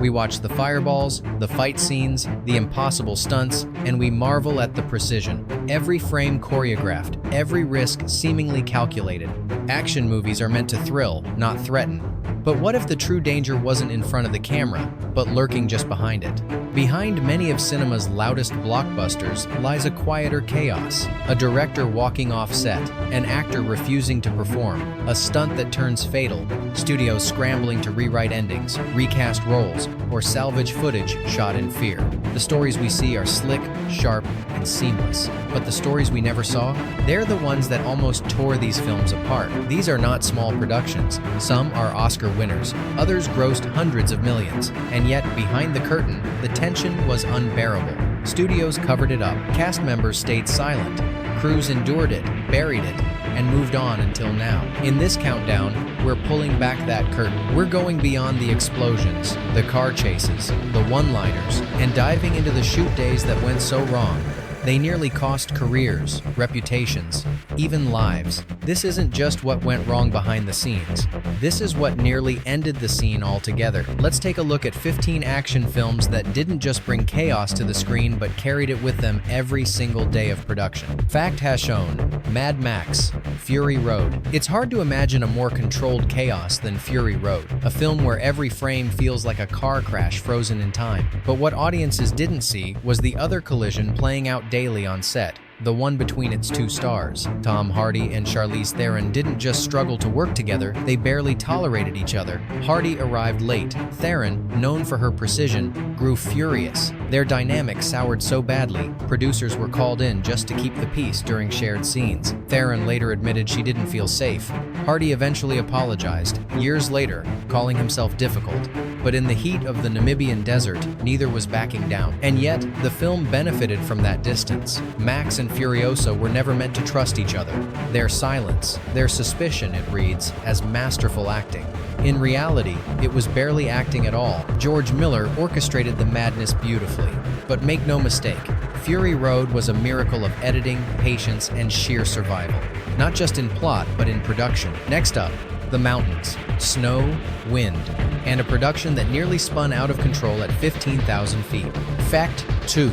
We watch the fireballs, the fight scenes, the impossible stunts, and we marvel at the precision. Every frame choreographed, every risk seemingly calculated. Action movies are meant to thrill, not threaten. But what if the true danger wasn't in front of the camera, but lurking just behind it? Behind many of cinema's loudest blockbusters lies a quieter chaos. A director walking off set, an actor refusing to perform, a stunt that turns fatal, studios scrambling to rewrite endings, recast roles, or salvage footage shot in fear. The stories we see are slick, sharp, and seamless. But the stories we never saw? They're the ones that almost tore these films apart. These are not small productions. Some are Oscar winners, others grossed hundreds of millions. And yet, behind the curtain, the tension was unbearable. Studios covered it up, cast members stayed silent, crews endured it, buried it, and moved on until now. In this countdown, we're pulling back that curtain. We're going beyond the explosions, the car chases, the one-liners, and diving into the shoot days that went so wrong. They nearly cost careers, reputations, even lives. This isn't just what went wrong behind the scenes. This is what nearly ended the scene altogether. Let's take a look at 15 action films that didn't just bring chaos to the screen but carried it with them every single day of production. Fact has shown: Mad Max, Fury Road. It's hard to imagine a more controlled chaos than Fury Road, a film where every frame feels like a car crash frozen in time. But what audiences didn't see was the other collision playing out daily on set, the one between its two stars. Tom Hardy and Charlize Theron didn't just struggle to work together, they barely tolerated each other. Hardy arrived late. Theron, known for her precision, grew furious. Their dynamic soured so badly, producers were called in just to keep the peace during shared scenes. Theron later admitted she didn't feel safe. Hardy eventually apologized, years later, calling himself difficult. But in the heat of the Namibian desert, neither was backing down. And yet, the film benefited from that distance. Max and Furiosa were never meant to trust each other. Their silence, their suspicion, it reads, as masterful acting. In reality, it was barely acting at all. George Miller orchestrated the madness beautifully. But make no mistake, Fury Road was a miracle of editing, patience, and sheer survival. Not just in plot, but in production. Next up, the mountains, snow, wind, and a production that nearly spun out of control at 15,000 feet. Fact 2.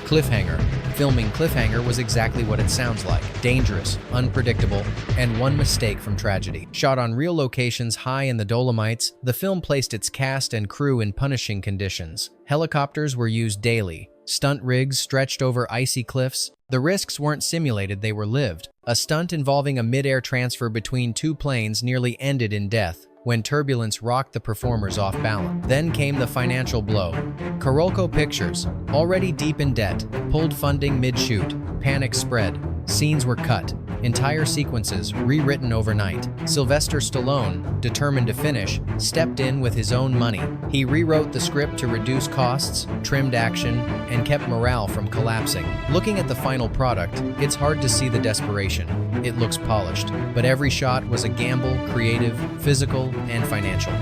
Cliffhanger. Filming Cliffhanger was exactly what it sounds like: dangerous, unpredictable, and one mistake from tragedy. Shot on real locations high in the Dolomites, the film placed its cast and crew in punishing conditions. Helicopters were used daily, stunt rigs stretched over icy cliffs. The risks weren't simulated, they were lived. A stunt involving a mid-air transfer between two planes nearly ended in death when turbulence rocked the performers off balance. Then came the financial blow. Carolco Pictures, already deep in debt, pulled funding mid-shoot. Panic spread. Scenes were cut. Entire sequences rewritten overnight. Sylvester Stallone, determined to finish, stepped in with his own money. He rewrote the script to reduce costs, trimmed action, and kept morale from collapsing. Looking at the final product, it's hard to see the desperation. It looks polished, but every shot was a gamble, creative, physical, and financial.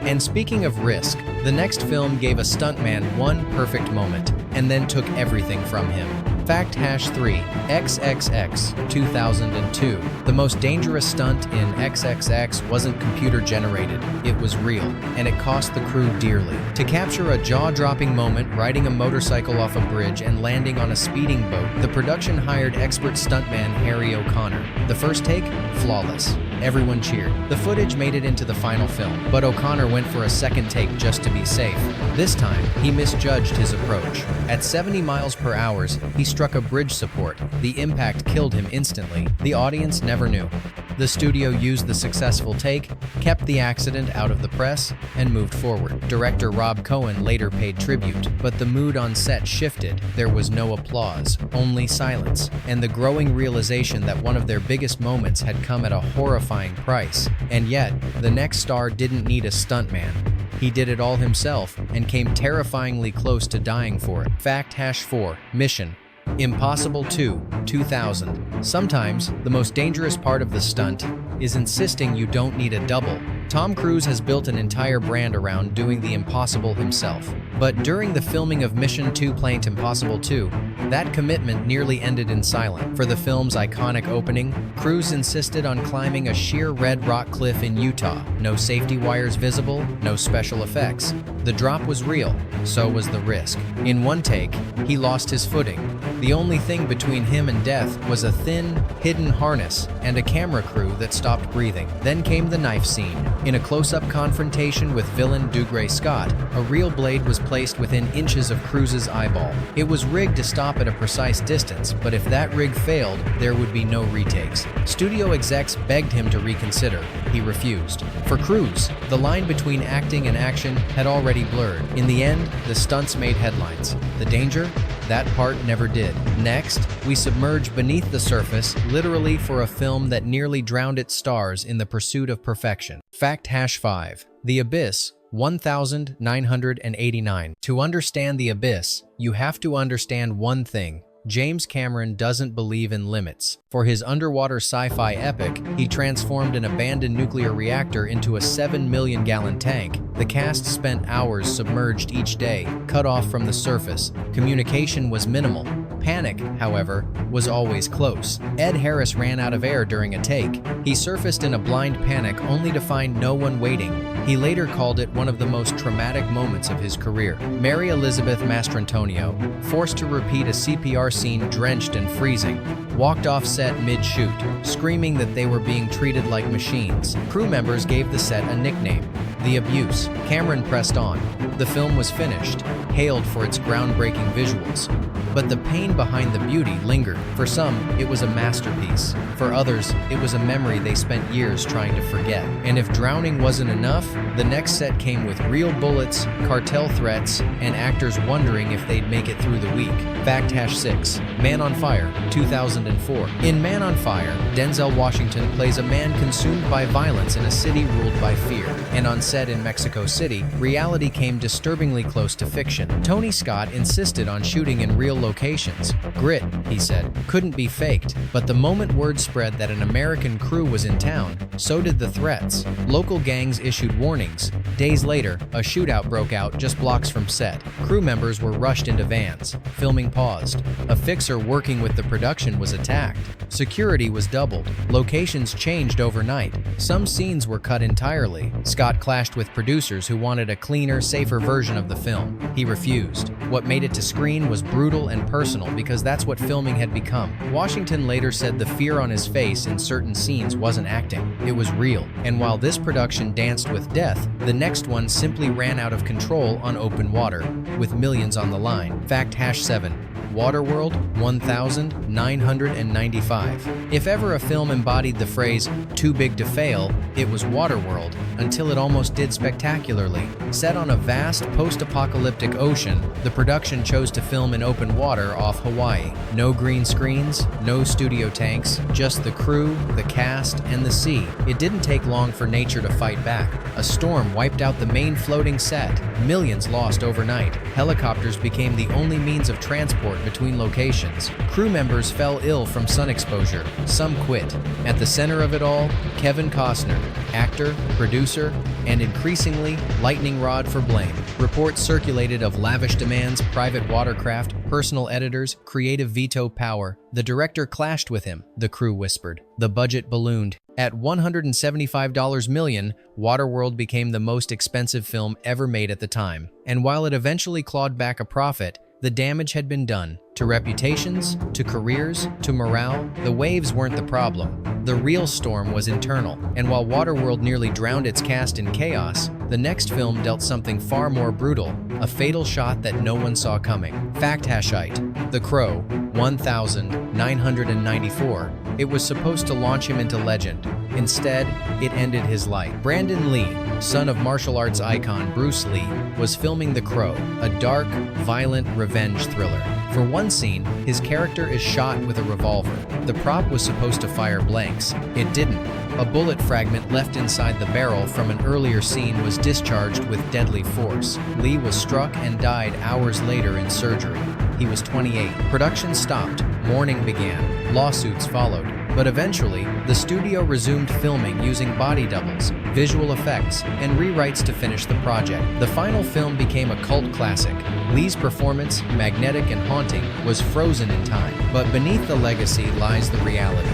And speaking of risk, the next film gave a stuntman one perfect moment, and then took everything from him. Fact #3, XXX 2002. The most dangerous stunt in XXX wasn't computer generated, it was real, and it cost the crew dearly. To capture a jaw-dropping moment riding a motorcycle off a bridge and landing on a speeding boat, the production hired expert stuntman Harry O'Connor. The first take? Flawless. Everyone cheered. The footage made it into the final film, but O'Connor went for a second take just to be safe. This time, he misjudged his approach. At 70 miles per hour, he struck a bridge support. The impact killed him instantly. The audience never knew. The studio used the successful take, kept the accident out of the press, and moved forward. Director Rob Cohen later paid tribute, but the mood on set shifted. There was no applause, only silence, and the growing realization that one of their biggest moments had come at a horrifying price. And yet, the next star didn't need a stuntman. He did it all himself and came terrifyingly close to dying for it. Fact #4, Mission Impossible 2, 2000. Sometimes, the most dangerous part of the stunt is insisting you don't need a double. Tom Cruise has built an entire brand around doing the impossible himself. But during the filming of Mission 2 Planet Impossible 2, that commitment nearly ended in silence. For the film's iconic opening, Cruise insisted on climbing a sheer red rock cliff in Utah. No safety wires visible, no special effects. The drop was real, so was the risk. In one take, he lost his footing. The only thing between him and death was a thin, hidden harness and a camera crew that stopped breathing. Then came the knife scene. In a close-up confrontation with villain Dougray Scott, a real blade was placed within inches of Cruise's eyeball. It was rigged to stop at a precise distance, but if that rig failed, there would be no retakes. Studio execs begged him to reconsider. He refused. For Cruise, the line between acting and action had already blurred. In the end, the stunts made headlines. The danger? That part never did. Next, we submerge beneath the surface, literally, for a film that nearly drowned its stars in the pursuit of perfection. Fact #5. The Abyss, 1989. To understand The Abyss, you have to understand one thing. James Cameron doesn't believe in limits. For his underwater sci-fi epic, he transformed an abandoned nuclear reactor into a 7-million-gallon tank. The cast spent hours submerged each day, cut off from the surface. Communication was minimal. Panic, however, was always close. Ed Harris ran out of air during a take. He surfaced in a blind panic only to find no one waiting. He later called it one of the most traumatic moments of his career. Mary Elizabeth Mastrantonio, forced to repeat a CPR scene drenched and freezing, walked off set mid-shoot, screaming that they were being treated like machines. Crew members gave the set a nickname, The Abuse. Cameron pressed on. The film was finished, hailed for its groundbreaking visuals. But the pain behind the beauty lingered. For some, it was a masterpiece. For others, it was a memory they spent years trying to forget. And if drowning wasn't enough, the next set came with real bullets, cartel threats, and actors wondering if they'd make it through the week. Fact #6. Man on Fire, 2004. In Man on Fire, Denzel Washington plays a man consumed by violence in a city ruled by fear. And on set in Mexico City, reality came disturbingly close to fiction. Tony Scott insisted on shooting in real locations. Grit, he said, couldn't be faked. But the moment word spread that an American crew was in town, so did the threats. Local gangs issued warnings. Days later, a shootout broke out just blocks from set. Crew members were rushed into vans. Filming paused. A fixer working with the production was attacked. Security was doubled. Locations changed overnight. Some scenes were cut entirely. Scott clashed with producers who wanted a cleaner, safer version of the film. He refused. What made it to screen was brutal and personal because that's what filming had become. Washington later said the fear on his face in certain scenes wasn't acting. It was real. And while this production danced with death, the next one simply ran out of control on open water, with millions on the line. Fact #7. Waterworld, 1995. If ever a film embodied the phrase, too big to fail, it was Waterworld, until it almost did spectacularly. Set on a vast post-apocalyptic ocean, the production chose to film in open water off Hawaii. No green screens, no studio tanks, just the crew, the cast, and the sea. It didn't take long for nature to fight back. A storm wiped out the main floating set. Millions lost overnight. Helicopters became the only means of transport between locations. Crew members fell ill from sun exposure. Some quit. At the center of it all, Kevin Costner, actor, producer, and increasingly lightning rod for blame. Reports circulated of lavish demands, private watercraft, personal editors, creative veto power. The director clashed with him, the crew whispered. The budget ballooned. At $175 million, Waterworld became the most expensive film ever made at the time. And while it eventually clawed back a profit, the damage had been done. To reputations, to careers, to morale, the waves weren't the problem. The real storm was internal. And while Waterworld nearly drowned its cast in chaos, the next film dealt something far more brutal, a fatal shot that no one saw coming. Fact #8. The Crow, 1994. It was supposed to launch him into legend. Instead, it ended his life. Brandon Lee, son of martial arts icon Bruce Lee, was filming The Crow, a dark, violent revenge thriller. For one scene, his character is shot with a revolver. The prop was supposed to fire blanks. It didn't. A bullet fragment left inside the barrel from an earlier scene was discharged with deadly force. Lee was struck and died hours later in surgery. He was 28. Production stopped. Mourning began. Lawsuits followed. But eventually, the studio resumed filming using body doubles. visual effects, and rewrites to finish the project. The final film became a cult classic. Lee's performance, magnetic and haunting, was frozen in time. But beneath the legacy lies the reality.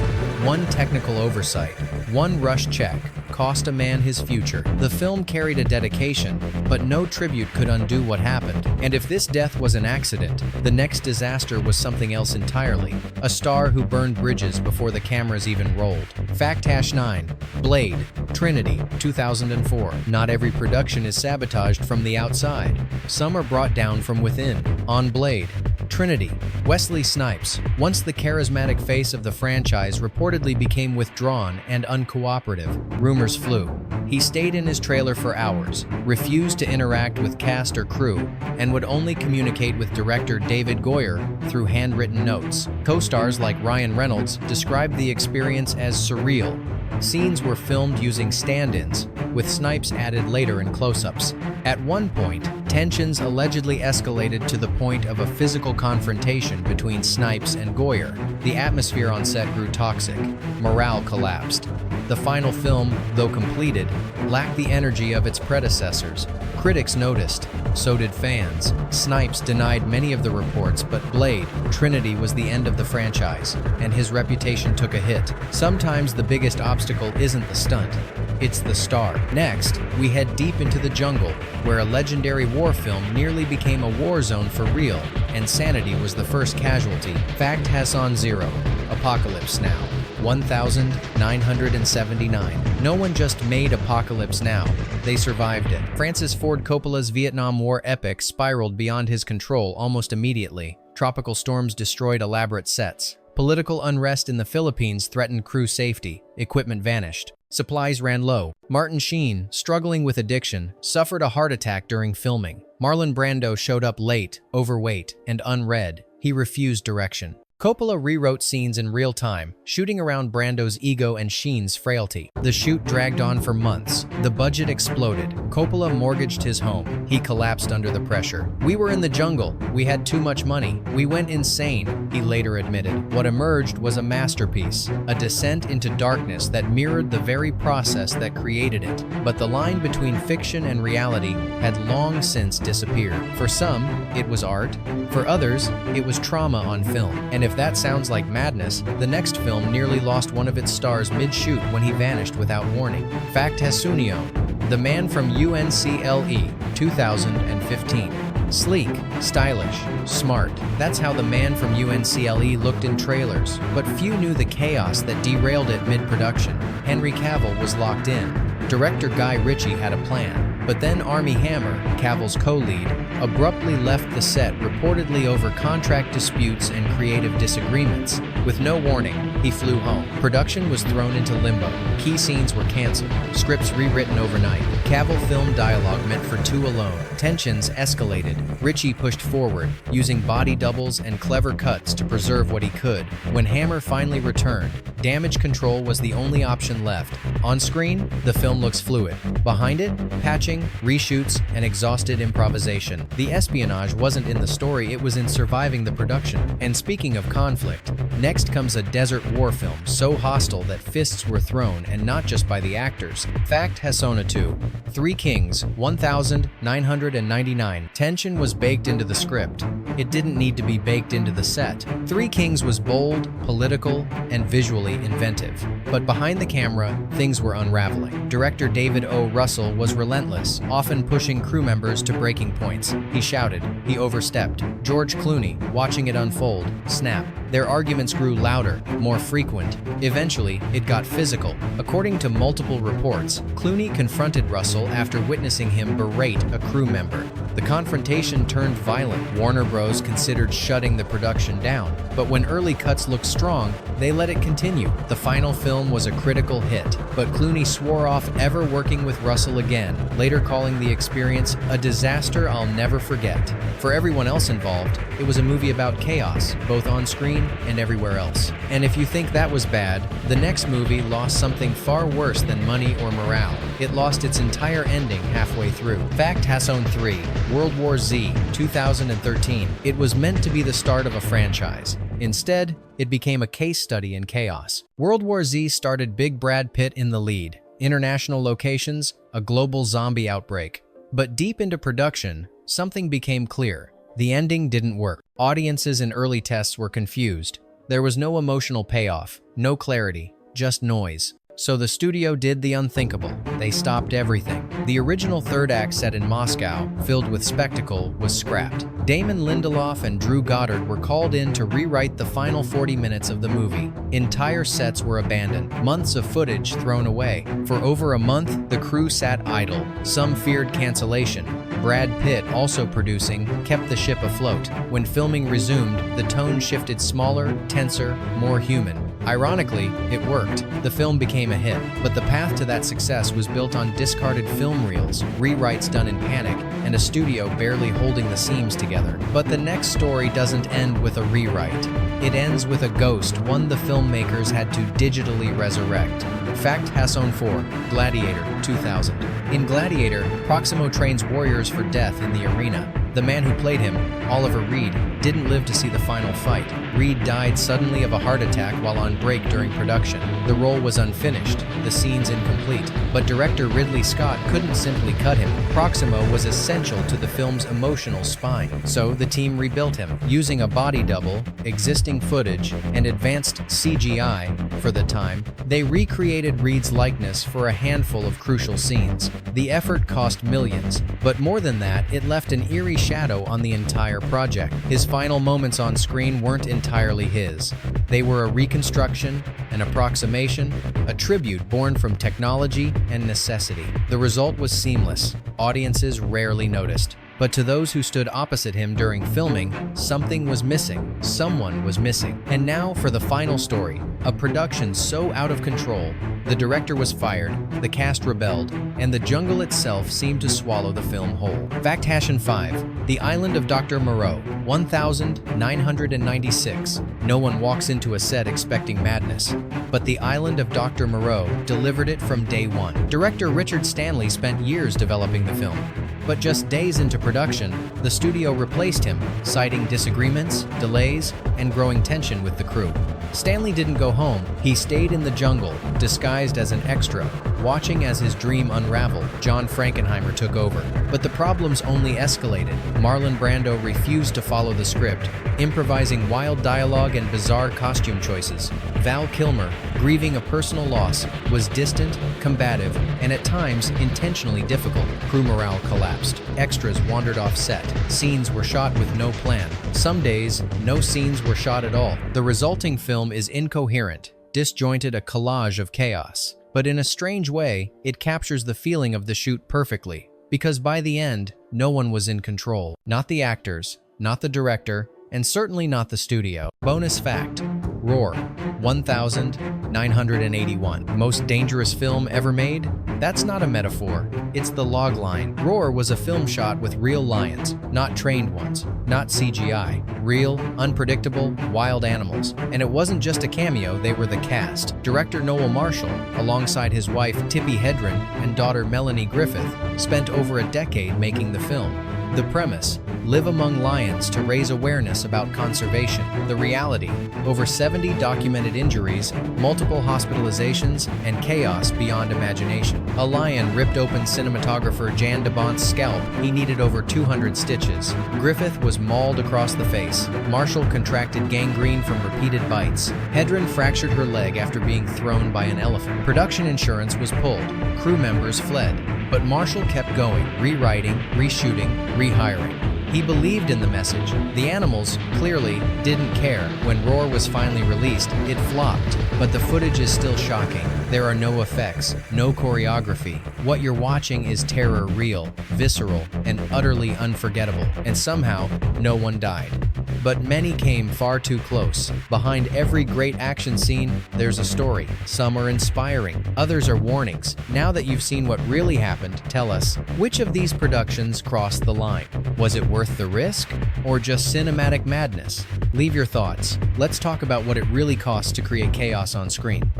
One technical oversight, one rushed check, cost a man his future. The film carried a dedication, but no tribute could undo what happened. And if this death was an accident, the next disaster was something else entirely. A star who burned bridges before the cameras even rolled. Fact #9. Blade, Trinity, 2004. Not every production is sabotaged from the outside. Some are brought down from within. On Blade, Trinity, Wesley Snipes, once the charismatic face of the franchise, reportedly became withdrawn and uncooperative. Rumors flew. He stayed in his trailer for hours, refused to interact with cast or crew, and would only communicate with director David Goyer through handwritten notes. Co-stars like Ryan Reynolds described the experience as surreal. Scenes were filmed using stand-ins, with Snipes added later in close-ups. At one point, tensions allegedly escalated to the point of a physical confrontation between Snipes and Goyer. The atmosphere on set grew toxic. Morale collapsed. The final film, though completed, lacked the energy of its predecessors. Critics noticed, so did fans. Snipes denied many of the reports, but Blade, Trinity was the end of the franchise, and his reputation took a hit. Sometimes the biggest obstacle isn't the stunt, it's the star. Next, we head deep into the jungle, where a legendary war film nearly became a war zone for real, and sanity was the first casualty. Fact #0. Apocalypse Now. 1979. No one just made Apocalypse Now, they survived it. Francis Ford Coppola's Vietnam War epic spiraled beyond his control almost immediately. Tropical storms destroyed elaborate sets. Political unrest in the Philippines threatened crew safety. Equipment vanished. Supplies ran low. Martin Sheen, struggling with addiction, suffered a heart attack during filming. Marlon Brando showed up late, overweight, and unread. He refused direction. Coppola rewrote scenes in real time, shooting around Brando's ego and Sheen's frailty. The shoot dragged on for months. The budget exploded. Coppola mortgaged his home. He collapsed under the pressure. "We were in the jungle. We had too much money. We went insane," he later admitted. What emerged was a masterpiece, a descent into darkness that mirrored the very process that created it. But the line between fiction and reality had long since disappeared. For some, it was art. For others, it was trauma on film. And if that sounds like madness, the next film nearly lost one of its stars mid-shoot when he vanished without warning. Fact #9. The Man from UNCLE, 2015. Sleek, stylish, smart. That's how The Man from UNCLE looked in trailers, but few knew the chaos that derailed it mid-production. Henry Cavill was locked in. Director Guy Ritchie had a plan. But then Armie Hammer, Cavill's co-lead, abruptly left the set reportedly over contract disputes and creative disagreements. With no warning, he flew home. Production was thrown into limbo. Key scenes were canceled. Scripts rewritten overnight. Cavill filmed dialogue meant for two alone. Tensions escalated. Ritchie pushed forward, using body doubles and clever cuts to preserve what he could. When Hammer finally returned, damage control was the only option left. On screen, the film looks fluid. Behind it, patching, reshoots, and exhausted improvisation. The espionage wasn't in the story, it was in surviving the production. And speaking of conflict, next comes a desert war film so hostile that fists were thrown, and not just by the actors. Fact #2. Three Kings, 1999. Tension was baked into the script. It didn't need to be baked into the set. Three Kings was bold, political, and visually inventive. But behind the camera, things were unraveling. Director David O. Russell was relentless, often pushing crew members to breaking points. He shouted, he overstepped. George Clooney, watching it unfold, snapped. Their arguments grew louder, more frequent. Eventually, it got physical. According to multiple reports, Clooney confronted Russell after witnessing him berate a crew member. The confrontation turned violent. Warner Bros. Considered shutting the production down, but when early cuts looked strong, they let it continue. The final film was a critical hit, but Clooney swore off ever working with Russell again, later calling the experience a disaster I'll never forget. For everyone else involved, it was a movie about chaos, both on screen and everywhere else. And if you think that was bad, the next movie lost something far worse than money or morale. It lost its entire ending halfway through. Fact #3. World War Z, 2013. It was meant to be the start of a franchise. Instead, it became a case study in chaos. World War Z started Big Brad Pitt in the lead, international locations, a global zombie outbreak. But deep into production, something became clear. The ending didn't work. Audiences in early tests were confused. There was no emotional payoff, no clarity, just noise. So the studio did the unthinkable. They stopped everything. The original third act set in Moscow, filled with spectacle, was scrapped. Damon Lindelof and Drew Goddard were called in to rewrite the final 40 minutes of the movie. Entire sets were abandoned, months of footage thrown away. For over a month, the crew sat idle. Some feared cancellation. Brad Pitt, also producing, kept the ship afloat. When filming resumed, the tone shifted smaller, tenser, more human. Ironically, it worked. The film became a hit, but the path to that success was built on discarded film reels, rewrites done in panic, and a studio barely holding the seams together. But the next story doesn't end with a rewrite. It ends with a ghost, one the filmmakers had to digitally resurrect. Fact Hasson 4, Gladiator, 2000. In Gladiator, Proximo trains warriors for death in the arena. The man who played him, Oliver Reed, didn't live to see the final fight. Reed died suddenly of a heart attack while on break during production. The role was unfinished, the scenes incomplete, but director Ridley Scott couldn't simply cut him. Proximo was essential to the film's emotional spine, so the team rebuilt him. Using a body double, existing footage, and advanced CGI, for the time, they recreated Reed's likeness for a handful of crucial scenes. The effort cost millions, but more than that, it left an eerie shadow on the entire project. His final moments on screen weren't entirely his. They were a reconstruction, an approximation, a tribute born from technology and necessity. The result was seamless. Audiences rarely noticed. But to those who stood opposite him during filming, something was missing. Someone was missing. And now for the final story. A production so out of control, the director was fired, the cast rebelled, and the jungle itself seemed to swallow the film whole. Fact Hasson 5, The Island of Dr. Moreau, 1996. No one walks into a set expecting madness, but The Island of Dr. Moreau delivered it from day one. Director Richard Stanley spent years developing the film, but just days into production, the studio replaced him, citing disagreements, delays, and growing tension with the crew. Stanley didn't go home. He stayed in the jungle, disguised as an extra, watching as his dream unraveled. John Frankenheimer took over. But the problems only escalated. Marlon Brando refused to follow the script, improvising wild dialogue and bizarre costume choices. Val Kilmer, grieving a personal loss, was distant, combative, and at times intentionally difficult. Crew morale collapsed. Extras wandered off set. Scenes were shot with no plan. Some days, no scenes were shot at all. The resulting film is incoherent, disjointed, a collage of chaos. But in a strange way, it captures the feeling of the shoot perfectly. Because by the end, no one was in control. Not the actors, not the director, and certainly not the studio. Bonus fact: Roar, 1981. Most dangerous film ever made? That's not a metaphor. It's the log line. Roar was a film shot with real lions, not trained ones, not CGI. Real, unpredictable, wild animals. And it wasn't just a cameo, they were the cast. Director Noel Marshall, alongside his wife Tippi Hedren and daughter Melanie Griffith, spent over a decade making the film. The premise: live among lions to raise awareness about conservation. The reality: over 70 documented injuries, multiple hospitalizations, and chaos beyond imagination. A lion ripped open cinematographer Jan de Bont's scalp. He needed over 200 stitches. Griffith was mauled across the face. Marshall contracted gangrene from repeated bites. Hedren fractured her leg after being thrown by an elephant. Production insurance was pulled. Crew members fled. But Marshall kept going, rewriting, reshooting, rehiring. He believed in the message. The animals, clearly, didn't care. When Roar was finally released, it flopped. But the footage is still shocking. There are no effects, no choreography. What you're watching is terror real, visceral, and utterly unforgettable. And somehow, no one died. But many came far too close. Behind every great action scene, there's a story. Some are inspiring, others are warnings. Now that you've seen what really happened, tell us, which of these productions crossed the line? Was it worth the risk, or just cinematic madness? Leave your thoughts. Let's talk about what it really costs to create chaos on screen.